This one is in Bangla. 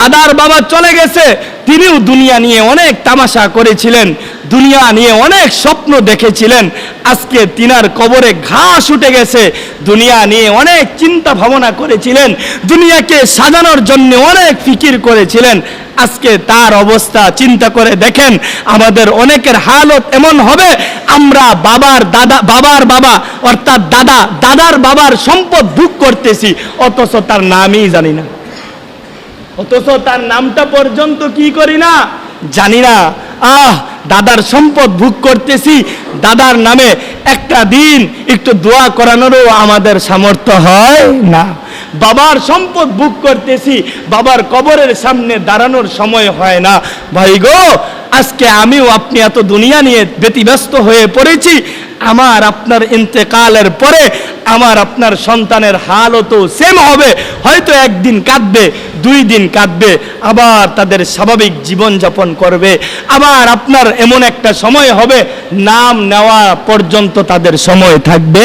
দাদার বাবা চলে গেছে, তিনিও দুনিয়া নিয়ে অনেক তামাশা করেছিলেন, দুনিয়া নিয়ে অনেক স্বপ্ন দেখেছিলেন। আজকে তিনার কবরে ঘাস উঠে গেছে, দুনিয়া নিয়ে অনেক চিন্তা ভাবনা করেছিলেন, দুনিয়াকে সাজানোর জন্য অনেক ফিকির করেছিলেন। আজকে তার অবস্থা চিন্তা করে দেখেন, আমাদের অনেকের হালত এমন হবে, আমরা বাবার বাবা অর্থাৎ দাদার বাবার সম্পদ ভোগ করতেছি, অথচ তার নামই জানি না, অথচ তার নামটা পর্যন্ত কি করি না, জানি না। দাদার সম্পদ ভোগ করতেছি, দাদার নামে একটা দিন একটু দোয়া করানোরও আমাদের সামর্থ্য হয় না। বাবার সম্পদ ভোগ করতেছি, বাবার কবরের সামনে দাঁড়ানোর সময় হয় না। ভাই গো, আজকে আমিও আপনি এত দুনিয়া নিয়ে ব্যতিব্যস্ত হয়ে পড়েছি, আমার আপনার ইন্তেকালের পরে আমার আপনার সন্তানের হালও তো সেম হবে। হয়তো একদিন কাঁদবে, 2 দিন কাঁদবে, আবার তাদের স্বাভাবিক জীবন যাপন করবে। আবার আপনার এমন একটা সময় হবে, নাম নেওয়া পর্যন্ত তাদের সময় থাকবে